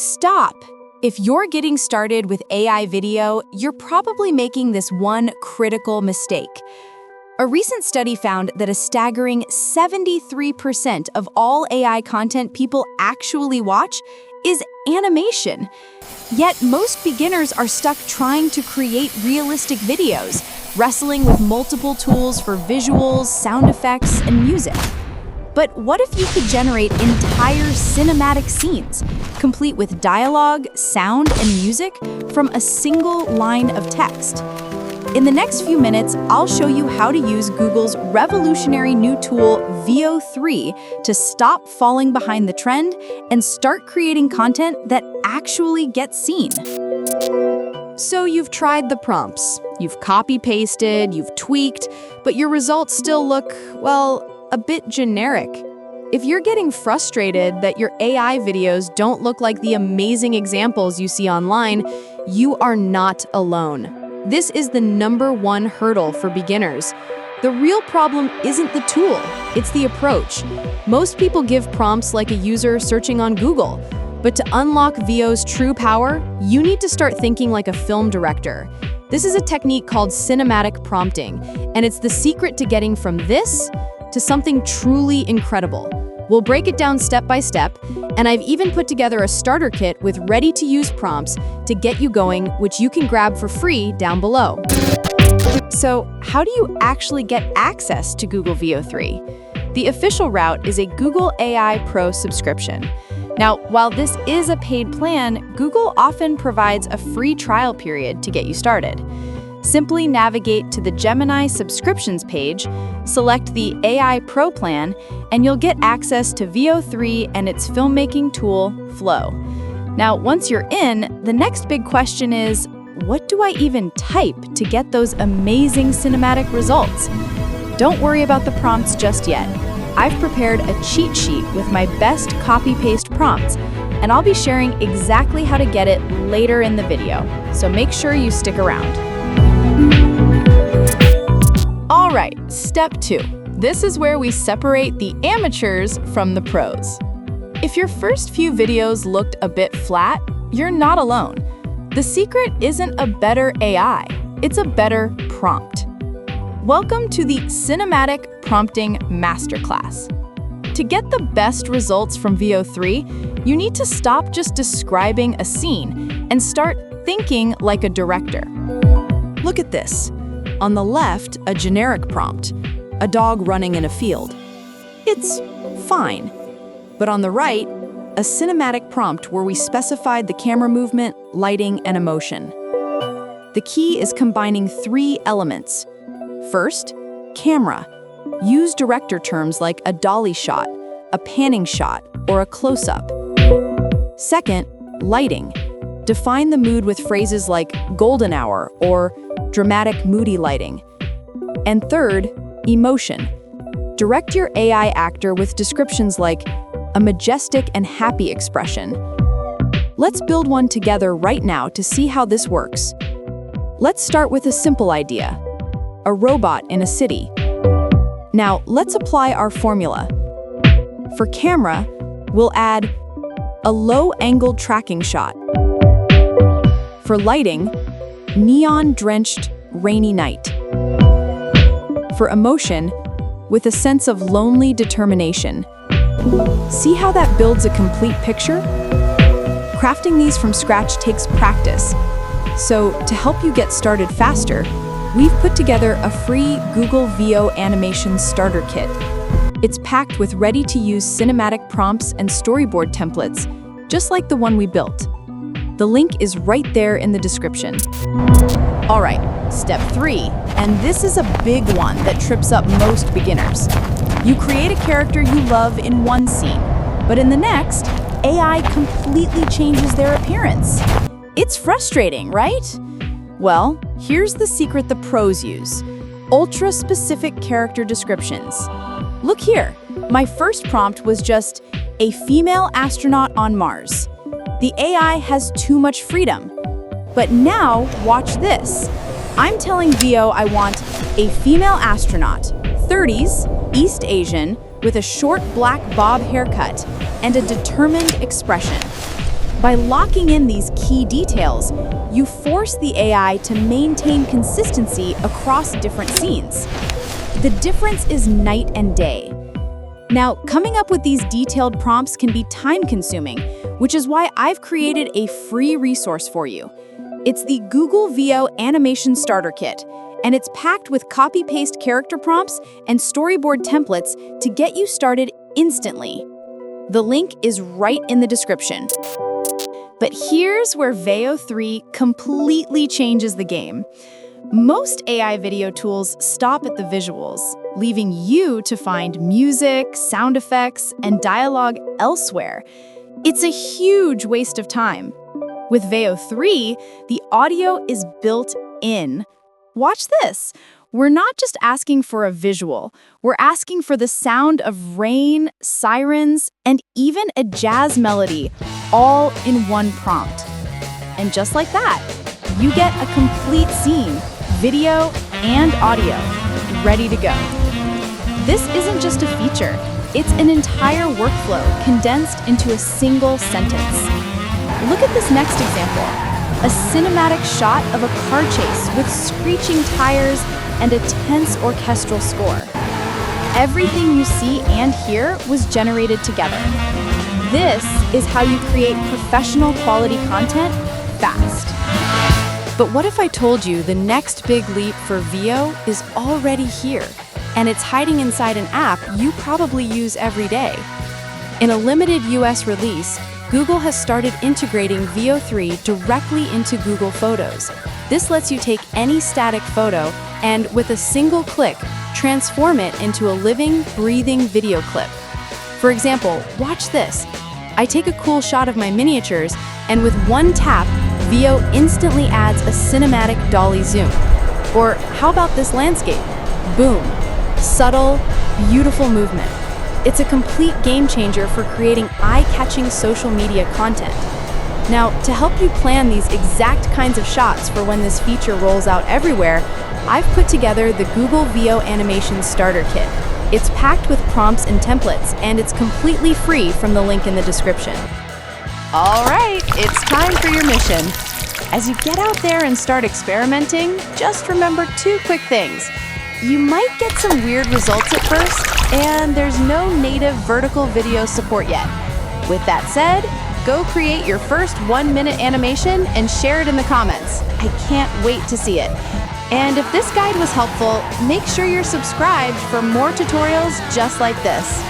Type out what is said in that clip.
Stop! If you're getting started with AI video, you're probably making this one critical mistake. A recent study found that a staggering 73% of all AI content people actually watch is animation. Yet most beginners are stuck trying to create realistic videos, wrestling with multiple tools for visuals, sound effects, and music. But what if you could generate entire cinematic scenes, complete with dialogue, sound, and music from a single line of text? In the next few minutes, I'll show you how to use Google's revolutionary new tool, Veo 3, to stop falling behind the trend and start creating content that actually gets seen. So you've tried the prompts, you've copy-pasted, you've tweaked, but your results still look, well, a bit generic. If you're getting frustrated that your AI videos don't look like the amazing examples you see online, you are not alone. This is the #1 hurdle for beginners. The real problem isn't the tool, it's the approach. Most people give prompts like a user searching on Google, but to unlock Veo's true power, you need to start thinking like a film director. This is a technique called cinematic prompting, and it's the secret to getting from this to something truly incredible. We'll break it down step by step, and I've even put together a starter kit with ready-to-use prompts to get you going, which you can grab for free down below. So, how do you actually get access to Google Veo 3? The official route is a Google AI Pro subscription. Now, while this is a paid plan, Google often provides a free trial period to get you started. Simply navigate to the Gemini subscriptions page, select the AI Pro plan, and you'll get access to Veo 3 and its filmmaking tool, Flow. Now, once you're in, the next big question is, what do I even type to get those amazing cinematic results? Don't worry about the prompts just yet. I've prepared a cheat sheet with my best copy-paste prompts, and I'll be sharing exactly how to get it later in the video, so make sure you stick around. All right, step 2. This is where we separate the amateurs from the pros. If your first few videos looked a bit flat, you're not alone. The secret isn't a better AI, it's a better prompt. Welcome to the Cinematic Prompting Masterclass. To get the best results from Veo 3, you need to stop just describing a scene and start thinking like a director. Look at this. On the left, a generic prompt, a dog running in a field. It's fine. But on the right, a cinematic prompt where we specified the camera movement, lighting, and emotion. The key is combining 3 elements. First, camera. Use director terms like a dolly shot, a panning shot, or a close-up. Second, lighting. Define the mood with phrases like golden hour or dramatic, moody lighting. And third, emotion. Direct your AI actor with descriptions like a majestic and happy expression. Let's build one together right now to see how this works. Let's start with a simple idea, a robot in a city. Now, let's apply our formula. For camera, we'll add a low-angled tracking shot. For lighting, neon-drenched rainy night. For emotion, with a sense of lonely determination. See how that builds a complete picture? Crafting these from scratch takes practice. So, to help you get started faster, we've put together a free Google Veo animation starter kit. It's packed with ready-to-use cinematic prompts and storyboard templates, just like the one we built. The link is right there in the description. All right, step 3, and this is a big one that trips up most beginners. You create a character you love in one scene, but in the next, AI completely changes their appearance. It's frustrating, right? Well, here's the secret the pros use: ultra-specific character descriptions. Look here, my first prompt was just a female astronaut on Mars. The AI has too much freedom. But now, watch this. I'm telling Veo I want a female astronaut, 30s, East Asian, with a short black bob haircut and a determined expression. By locking in these key details, you force the AI to maintain consistency across different scenes. The difference is night and day. Now, coming up with these detailed prompts can be time-consuming, which is why I've created a free resource for you. It's the Google Veo Animation Starter Kit, and it's packed with copy-paste character prompts and storyboard templates to get you started instantly. The link is right in the description. But here's where Veo 3 completely changes the game. Most AI video tools stop at the visuals, leaving you to find music, sound effects, and dialogue elsewhere. It's a huge waste of time. With Veo 3, the audio is built in. Watch this. We're not just asking for a visual. We're asking for the sound of rain, sirens, and even a jazz melody, all in one prompt. And just like that, you get a complete scene, video and audio, ready to go. This isn't just a feature. It's an entire workflow condensed into a single sentence. Look at this next example. A cinematic shot of a car chase with screeching tires and a tense orchestral score. Everything you see and hear was generated together. This is how you create professional quality content fast. But what if I told you the next big leap for Veo is already here, and it's hiding inside an app you probably use every day? In a limited US release, Google has started integrating Veo 3 directly into Google Photos. This lets you take any static photo and, with a single click, transform it into a living, breathing video clip. For example, watch this. I take a cool shot of my miniatures, and with one tap, Veo instantly adds a cinematic dolly zoom. Or how about this landscape? Boom. Subtle, beautiful movement. It's a complete game changer for creating eye-catching social media content. Now, to help you plan these exact kinds of shots for when this feature rolls out everywhere, I've put together the Google Veo Animation Starter Kit. It's packed with prompts and templates, and it's completely free from the link in the description. All right, it's time for your mission. As you get out there and start experimenting, just remember 2 quick things. You might get some weird results at first, and there's no native vertical video support yet. With that said, go create your first 1-minute animation and share it in the comments. I can't wait to see it. And if this guide was helpful, make sure you're subscribed for more tutorials just like this.